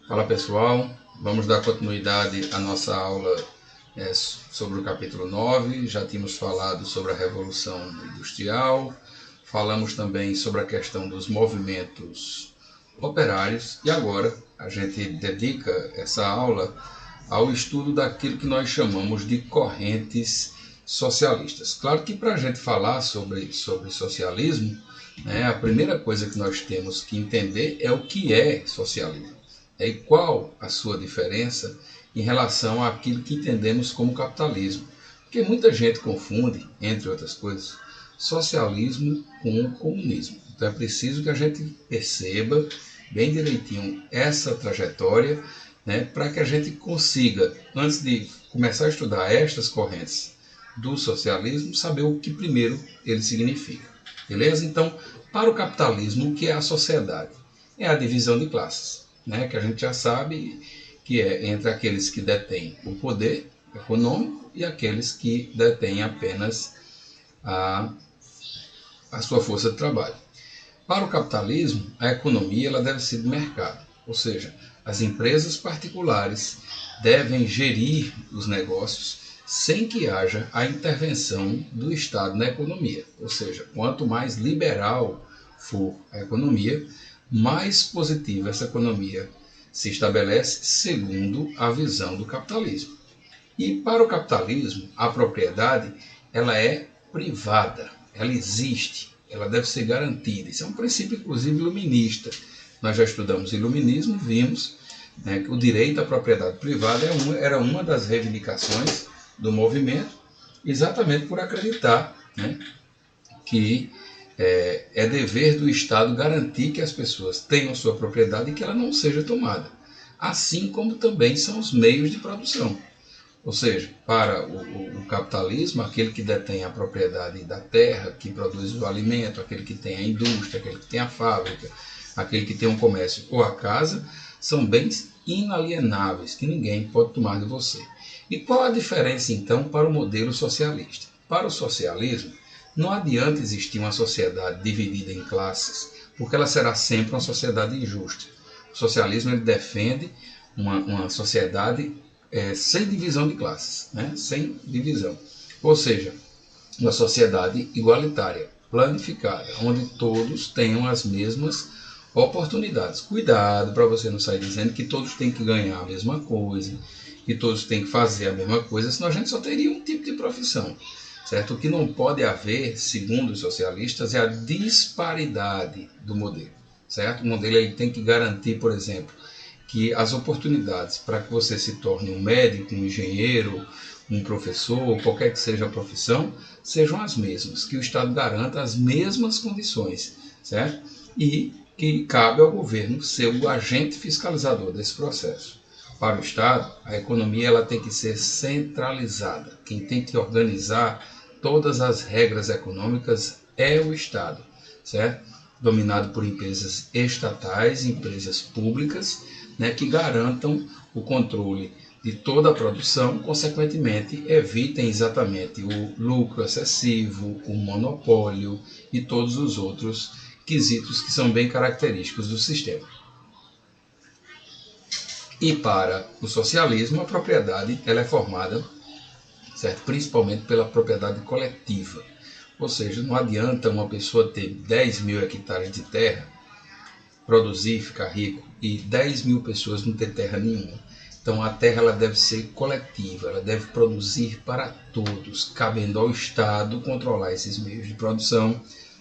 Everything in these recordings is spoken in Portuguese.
Fala pessoal, vamos dar continuidade à nossa aula sobre o capítulo 9. Já tínhamos falado sobre a Revolução Industrial, falamos também sobre a questão dos movimentos operários e agora a gente dedica essa aula ao estudo daquilo que nós chamamos de correntes socialistas. Claro que para a gente falar sobre socialismo, a primeira coisa que nós temos que entender é o que é socialismo. E qual a sua diferença em relação àquilo que entendemos como capitalismo. Porque muita gente confunde, entre outras coisas, socialismo com comunismo. Então é preciso que a gente perceba bem direitinho essa trajetória, para que a gente consiga, antes de começar a estudar estas correntes do socialismo, saber o que primeiro ele significa. Beleza? Então, para o capitalismo, o que é a sociedade? É a divisão de classes, que a gente já sabe que é entre aqueles que detêm o poder econômico e aqueles que detêm apenas a sua força de trabalho. Para o capitalismo, a economia ela deve ser de mercado, ou seja, as empresas particulares devem gerir os negócios sem que haja a intervenção do Estado na economia. Ou seja, quanto mais liberal for a economia, mais positiva essa economia se estabelece segundo a visão do capitalismo. E para o capitalismo, a propriedade ela é privada, ela existe, ela deve ser garantida. Isso é um princípio, inclusive, iluminista. Nós já estudamos iluminismo e vimos que o direito à propriedade privada era uma das reivindicações do movimento, exatamente por acreditar que é dever do Estado garantir que as pessoas tenham sua propriedade e que ela não seja tomada, assim como também são os meios de produção. Ou seja, para o capitalismo, aquele que detém a propriedade da terra, que produz o alimento, aquele que tem a indústria, aquele que tem a fábrica, aquele que tem um comércio ou a casa, são bens inalienáveis que ninguém pode tomar de você. E qual a diferença então para o modelo socialista? Para o socialismo, não adianta existir uma sociedade dividida em classes, porque ela será sempre uma sociedade injusta. O socialismo ele defende uma sociedade sem divisão de classes, sem divisão. Ou seja, uma sociedade igualitária, planificada, onde todos tenham as mesmas oportunidades. Cuidado para você não sair dizendo que todos têm que ganhar a mesma coisa, que todos têm que fazer a mesma coisa, senão a gente só teria um tipo de profissão. Certo? O que não pode haver, segundo os socialistas, é a disparidade do modelo. Certo? O modelo ele tem que garantir, por exemplo, que as oportunidades para que você se torne um médico, um engenheiro, um professor, qualquer que seja a profissão, sejam as mesmas, que o Estado garanta as mesmas condições, certo? E que cabe ao governo ser o agente fiscalizador desse processo. Para o Estado, a economia ela tem que ser centralizada. Quem tem que organizar todas as regras econômicas é o Estado, certo? Dominado por empresas estatais, empresas públicas, que garantam o controle de toda a produção, consequentemente evitem exatamente o lucro excessivo, o monopólio e todos os outros quesitos que são bem característicos do sistema. E para o socialismo, a propriedade ela é formada, certo? Principalmente pela propriedade coletiva. Ou seja, não adianta uma pessoa ter 10 mil hectares de terra, produzir, ficar rico, e 10 mil pessoas não ter terra nenhuma. Então a terra ela deve ser coletiva, ela deve produzir para todos, cabendo ao Estado controlar esses meios de produção,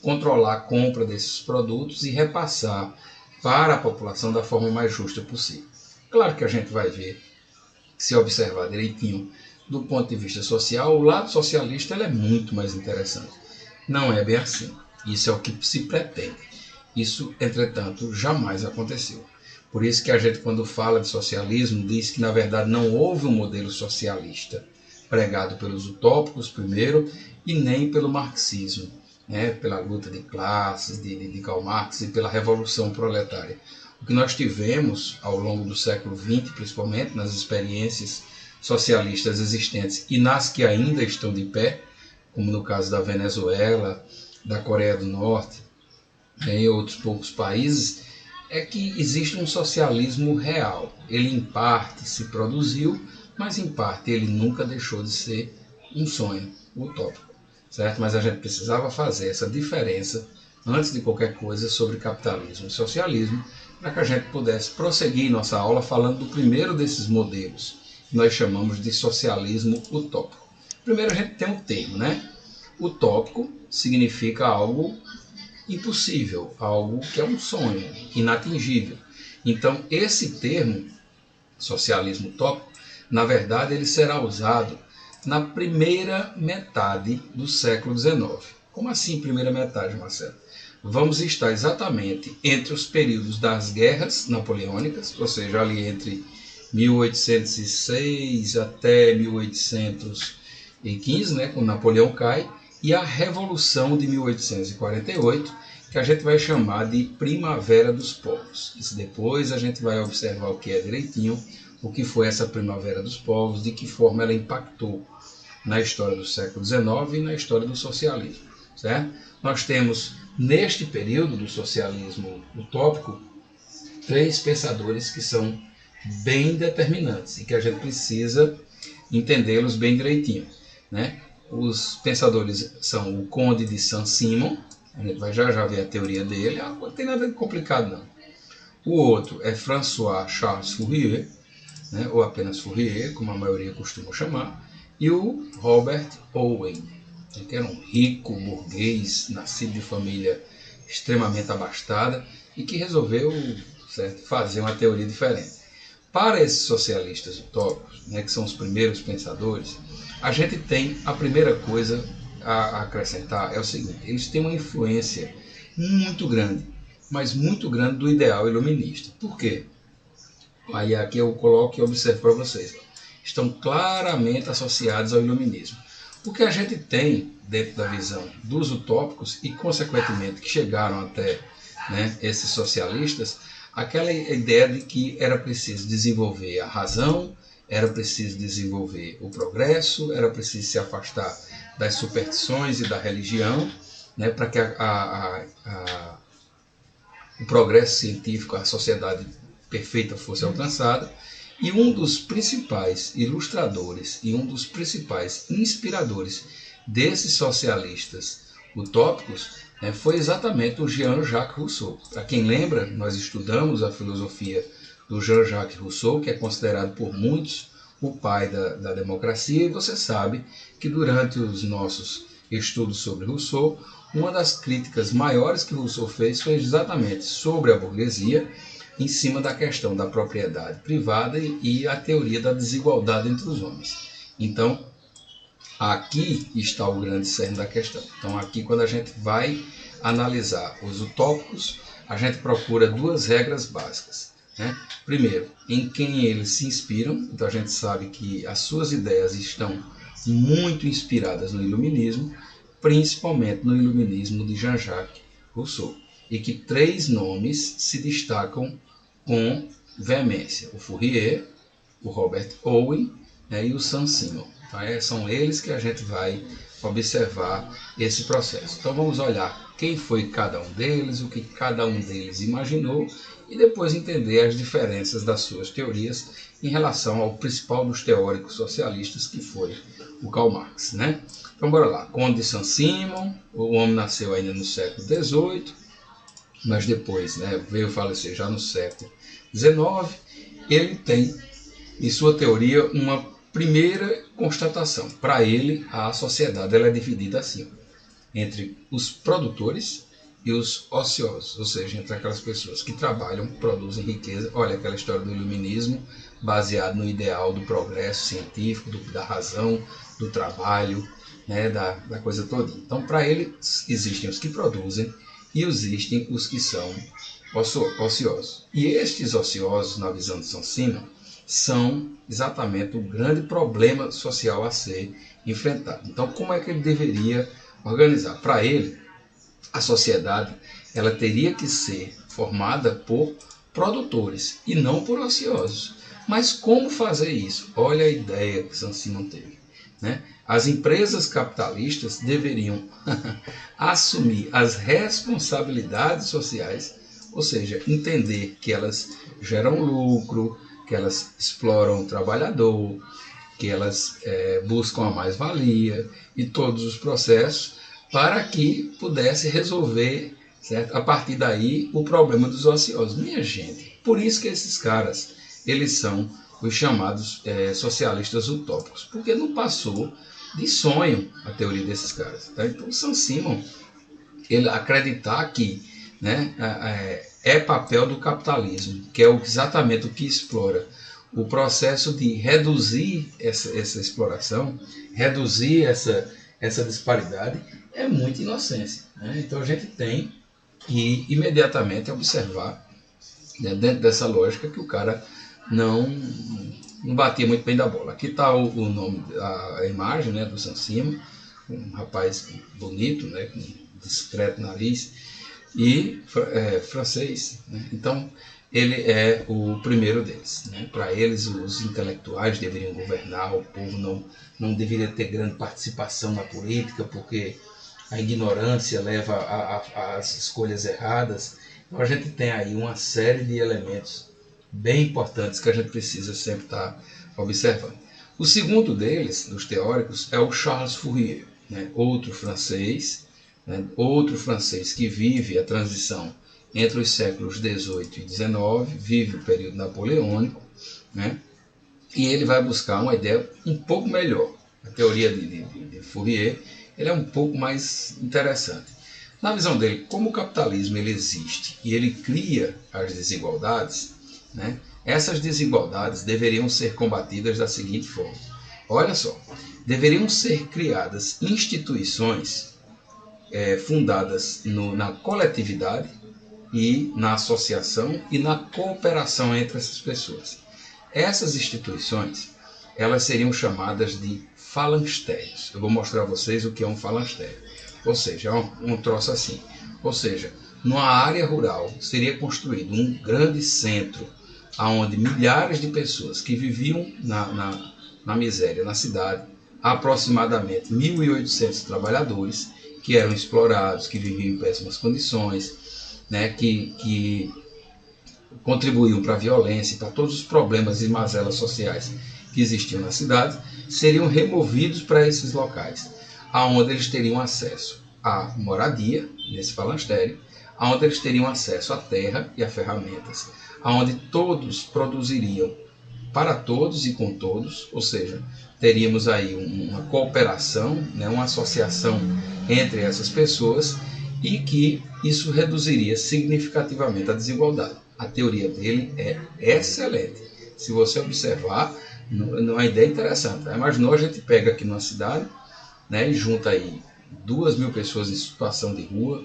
controlar a compra desses produtos e repassar para a população da forma mais justa possível. Claro que a gente vai ver, se observar direitinho, do ponto de vista social, o lado socialista ele é muito mais interessante. Não é bem assim. Isso é o que se pretende. Isso, entretanto, jamais aconteceu. Por isso que a gente, quando fala de socialismo, diz que, na verdade, não houve um modelo socialista pregado pelos utópicos, primeiro, e nem pelo marxismo, pela luta de classes, de Karl Marx e pela revolução proletária. O que nós tivemos ao longo do século XX, principalmente nas experiências socialistas existentes e nas que ainda estão de pé, como no caso da Venezuela, da Coreia do Norte, e outros poucos países, é que existe um socialismo real. Ele em parte se produziu, mas em parte ele nunca deixou de ser um sonho utópico, certo? Mas a gente precisava fazer essa diferença antes de qualquer coisa sobre capitalismo e socialismo, para que a gente pudesse prosseguir nossa aula falando do primeiro desses modelos, que nós chamamos de socialismo utópico. Primeiro a gente tem um termo, né? Utópico significa algo impossível, algo que é um sonho, inatingível. Então esse termo, socialismo utópico, na verdade ele será usado na primeira metade do século XIX. Como assim primeira metade, Marcelo? Vamos estar exatamente entre os períodos das guerras napoleônicas, ou seja, ali entre 1806 até 1815, né, quando Napoleão cai, e a Revolução de 1848, que a gente vai chamar de Primavera dos Povos. Isso depois a gente vai observar o que é direitinho, o que foi essa Primavera dos Povos, de que forma ela impactou na história do século XIX e na história do socialismo, certo? Nós temos, neste período do socialismo utópico, três pensadores que são bem determinantes e que a gente precisa entendê-los bem direitinho, né? Os pensadores são o Conde de Saint-Simon, a gente vai já ver a teoria dele, não tem nada de complicado não. O outro é François Charles Fourier, né? Ou apenas Fourier, como a maioria costuma chamar, e o Robert Owen, que era um rico burguês, nascido de família extremamente abastada e que resolveu, certo, fazer uma teoria diferente. Para esses socialistas utópicos, né, que são os primeiros pensadores, a gente tem a primeira coisa a acrescentar é o seguinte: eles têm uma influência muito grande, mas muito grande do ideal iluminista. Por quê? Aí aqui eu coloco e observo para vocês. Estão claramente associados ao iluminismo. O que a gente tem dentro da visão dos utópicos e, consequentemente, que chegaram até, né, esses socialistas, aquela ideia de que era preciso desenvolver a razão, era preciso desenvolver o progresso, era preciso se afastar das superstições e da religião, né, para que o progresso científico, a sociedade perfeita fosse alcançada. E um dos principais ilustradores e um dos principais inspiradores desses socialistas utópicos, né, foi exatamente o Jean-Jacques Rousseau. Para quem lembra, nós estudamos a filosofia do Jean-Jacques Rousseau, que é considerado por muitos o pai da democracia, e você sabe que durante os nossos estudos sobre Rousseau, uma das críticas maiores que Rousseau fez foi exatamente sobre a burguesia, em cima da questão da propriedade privada e a teoria da desigualdade entre os homens. Então, aqui está o grande cerne da questão. Então, aqui, quando a gente vai analisar os utópicos, a gente procura duas regras básicas, né? Primeiro, em quem eles se inspiram. Então, a gente sabe que as suas ideias estão muito inspiradas no iluminismo, principalmente no iluminismo de Jean-Jacques Rousseau, e que três nomes se destacam com veemência: o Fourier, o Robert Owen, né, e o Saint-Simon. Tá? São eles que a gente vai observar esse processo. Então vamos olhar quem foi cada um deles, o que cada um deles imaginou e depois entender as diferenças das suas teorias em relação ao principal dos teóricos socialistas, que foi o Karl Marx. Né? Então bora lá. Conde de Saint-Simon, o homem nasceu ainda no século XVIII, mas depois, né, veio falecer já no século XIX. Ele tem, em sua teoria, uma primeira constatação. Para ele, a sociedade ela é dividida assim, entre os produtores e os ociosos, ou seja, entre aquelas pessoas que trabalham, produzem riqueza. Olha aquela história do iluminismo, baseado no ideal do progresso científico, da razão, do trabalho, né, da coisa toda. Então, para ele, existem os que produzem e existem os que são ociosos. E estes ociosos, na visão de Saint-Simon, são exatamente o grande problema social a ser enfrentado. Então, como é que ele deveria organizar? Para ele, a sociedade ela teria que ser formada por produtores e não por ociosos. Mas como fazer isso? Olha a ideia que Saint-Simon teve. Né? As empresas capitalistas deveriam assumir as responsabilidades sociais ou seja, entender que elas geram lucro, que elas exploram o trabalhador, que elas buscam a mais-valia e todos os processos para que pudesse resolver, certo? A partir daí o problema dos ociosos. Minha gente, por isso que esses caras, eles são os chamados socialistas utópicos, porque não passou de sonho a teoria desses caras. Tá? Então o Saint-Simon, ele acreditar que, né, é papel do capitalismo, que é exatamente o que explora o processo de reduzir essa exploração, reduzir essa disparidade, é muita inocência. Né? Então a gente tem que imediatamente observar, né, dentro dessa lógica, que o cara não batia muito bem da bola. Aqui está o nome, a imagem, né, do Saint-Simon, um rapaz bonito, né, com discreto nariz, e francês. Né? Então, ele é o primeiro deles. Né? Para eles, os intelectuais deveriam governar, o povo não deveria ter grande participação na política, porque a ignorância leva às escolhas erradas. Então, a gente tem aí uma série de elementos bem importantes que a gente precisa sempre estar observando. O segundo deles, dos teóricos, é o Charles Fourier, né? Outro francês que vive a transição entre os séculos XVIII e XIX, vive o período napoleônico, né? E ele vai buscar uma ideia um pouco melhor. A teoria de Fourier, ele é um pouco mais interessante. Na visão dele, como o capitalismo ele existe e ele cria as desigualdades, né? Essas desigualdades deveriam ser combatidas da seguinte forma. Olha só, deveriam ser criadas instituições fundadas na coletividade e na associação e na cooperação entre essas pessoas. Essas instituições, elas seriam chamadas de falancstérios. Eu vou mostrar a vocês o que é um falanctério. Ou seja, é um troço assim. Ou seja, numa área rural seria construído um grande centro onde milhares de pessoas que viviam na miséria na cidade, aproximadamente 1.800 trabalhadores, que eram explorados, que viviam em péssimas condições, né, que contribuíam para a violência e para todos os problemas e mazelas sociais que existiam na cidade, seriam removidos para esses locais, aonde eles teriam acesso à moradia, nesse falanctério, aonde eles teriam acesso à terra e a ferramentas, aonde todos produziriam para todos e com todos, ou seja, teríamos aí uma cooperação, né, uma associação entre essas pessoas, e que isso reduziria significativamente a desigualdade. A teoria dele é excelente. Se você observar, uma ideia interessante. Imaginou, a gente pega aqui numa cidade, né, e junta aí 2.000 pessoas em situação de rua,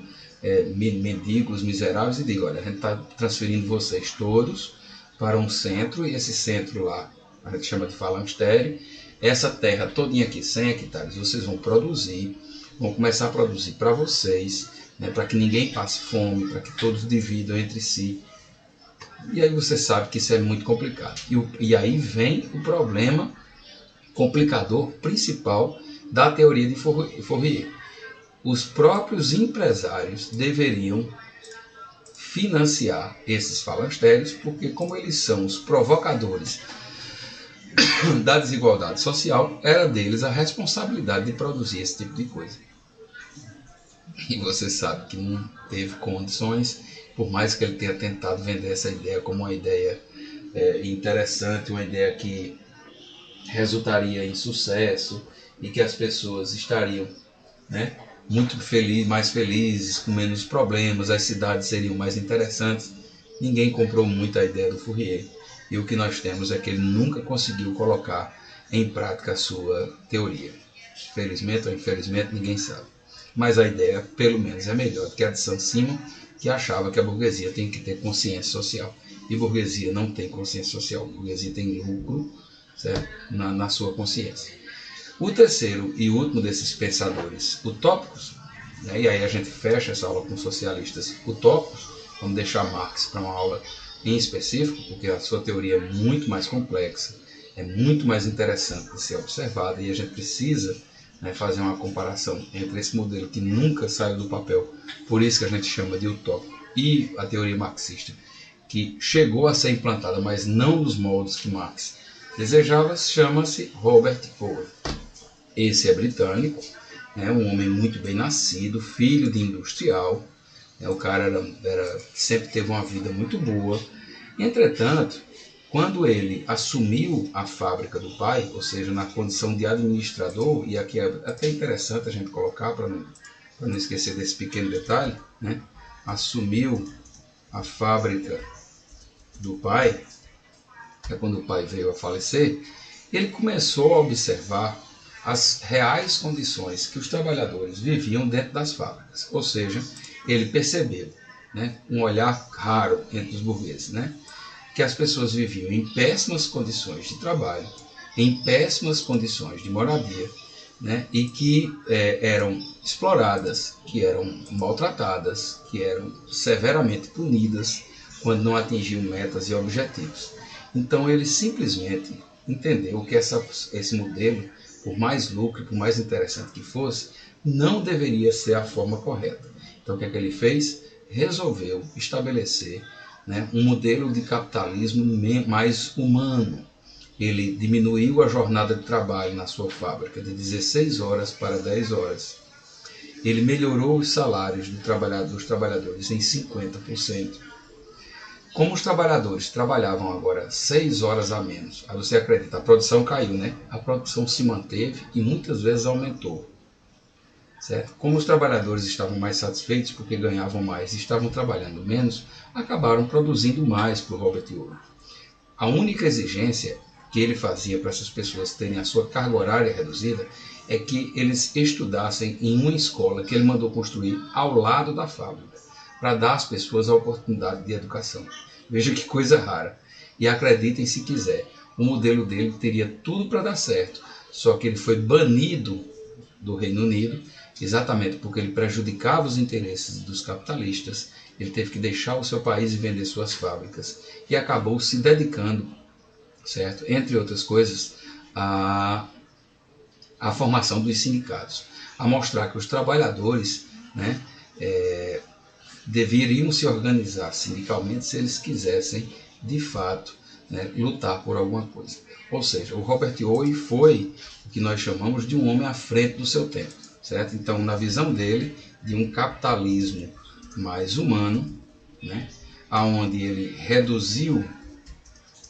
mendigos, miseráveis, e diga, olha, a gente está transferindo vocês todos para um centro, e esse centro lá a gente chama de falanctério. Essa terra todinha aqui, 100 hectares, vocês vão produzir, vão começar a produzir para vocês, né, para que ninguém passe fome, para que todos dividam entre si. E aí você sabe que isso é muito complicado. E aí vem o problema complicador principal da teoria de Fourier. Os próprios empresários deveriam financiar esses falanctérios, porque como eles são os provocadores da desigualdade social, era deles a responsabilidade de produzir esse tipo de coisa. E você sabe que não teve condições, por mais que ele tenha tentado vender essa ideia como uma ideia interessante, uma ideia que resultaria em sucesso e que as pessoas estariam, né, muito mais felizes, com menos problemas, as cidades seriam mais interessantes. Ninguém comprou muito a ideia do Fourier. E o que nós temos é que ele nunca conseguiu colocar em prática a sua teoria. Felizmente ou infelizmente, ninguém sabe. Mas a ideia, pelo menos, é melhor do que a de Saint-Simon, que achava que a burguesia tem que ter consciência social. E burguesia não tem consciência social. A burguesia tem lucro, certo? Na sua consciência. O terceiro e último desses pensadores utópicos, né, e aí a gente fecha essa aula com socialistas utópicos, vamos deixar Marx para uma aula em específico, porque a sua teoria é muito mais complexa, é muito mais interessante de ser observada, e a gente precisa, né, fazer uma comparação entre esse modelo que nunca saiu do papel, por isso que a gente chama de utópico, e a teoria marxista, que chegou a ser implantada, mas não nos moldes que Marx desejava, chama-se Robert Owen. Esse é britânico, um homem muito bem nascido, filho de industrial. O cara sempre teve uma vida muito boa. Entretanto, quando ele assumiu a fábrica do pai, ou seja, na condição de administrador, e aqui é até interessante a gente colocar para não esquecer desse pequeno detalhe, assumiu a fábrica do pai, é quando o pai veio a falecer, ele começou a observar as reais condições que os trabalhadores viviam dentro das fábricas. Ou seja, ele percebeu, um olhar raro entre os burgueses, que as pessoas viviam em péssimas condições de trabalho, em péssimas condições de moradia, e que eram exploradas, que eram maltratadas, que eram severamente punidas quando não atingiam metas e objetivos. Então ele simplesmente entendeu que esse modelo, por mais lucro, por mais interessante que fosse, não deveria ser a forma correta. Então o que é que ele fez? Resolveu estabelecer um modelo de capitalismo mais humano. Ele diminuiu a jornada de trabalho na sua fábrica de 16 horas para 10 horas. Ele melhorou os salários dos trabalhadores em 50%. Como os trabalhadores trabalhavam agora 6 horas a menos, aí você acredita, a produção caiu, A produção se manteve e muitas vezes aumentou. Certo? Como os trabalhadores estavam mais satisfeitos porque ganhavam mais e estavam trabalhando menos, acabaram produzindo mais para o Robert Owen. A única exigência que ele fazia para essas pessoas terem a sua carga horária reduzida é que eles estudassem em uma escola que ele mandou construir ao lado da fábrica, para dar às pessoas a oportunidade de educação. Veja que coisa rara. E acreditem se quiser, o modelo dele teria tudo para dar certo, só que ele foi banido do Reino Unido, exatamente porque ele prejudicava os interesses dos capitalistas. Ele teve que deixar o seu país e vender suas fábricas, e acabou se dedicando, certo, entre outras coisas, à formação dos sindicatos, a mostrar que os trabalhadores deveriam se organizar sindicalmente se eles quisessem, de fato, lutar por alguma coisa. Ou seja, o Robert Owen foi o que nós chamamos de um homem à frente do seu tempo, certo? Então, na visão dele, de um capitalismo mais humano, onde ele reduziu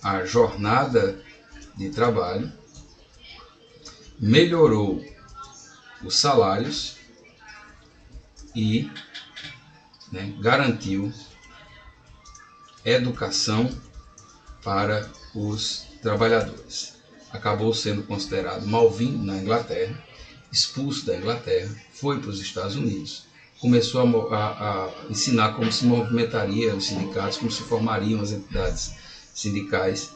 a jornada de trabalho, melhorou os salários e garantiu educação para os trabalhadores. Acabou sendo considerado mal-vindo na Inglaterra, expulso da Inglaterra, foi para os Estados Unidos, começou a ensinar como se movimentaria os sindicatos, como se formariam as entidades sindicais,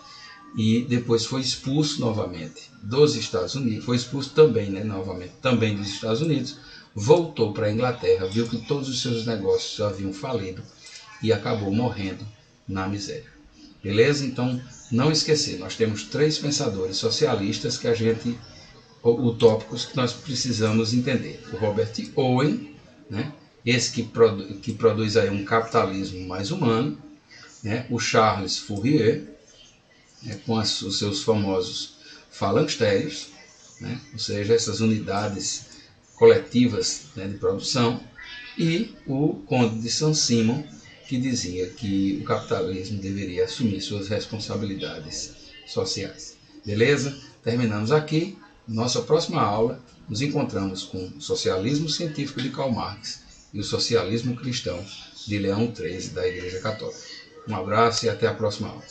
e depois foi expulso novamente dos Estados Unidos, foi expulso também, novamente, também dos Estados Unidos, voltou para a Inglaterra, viu que todos os seus negócios haviam falido e acabou morrendo na miséria. Beleza? Então, não esquecer, nós temos 3 pensadores socialistas utópicos que nós precisamos entender. O Robert Owen, esse que produz aí um capitalismo mais humano, o Charles Fourier, com os seus famosos falancstérios, ou seja, essas unidades coletivas de produção, e o Conde de Saint-Simon, que dizia que o capitalismo deveria assumir suas responsabilidades sociais. Beleza? Terminamos aqui. Nossa próxima aula, nos encontramos com o socialismo científico de Karl Marx e o socialismo cristão de Leão XIII da Igreja Católica. Um abraço e até a próxima aula.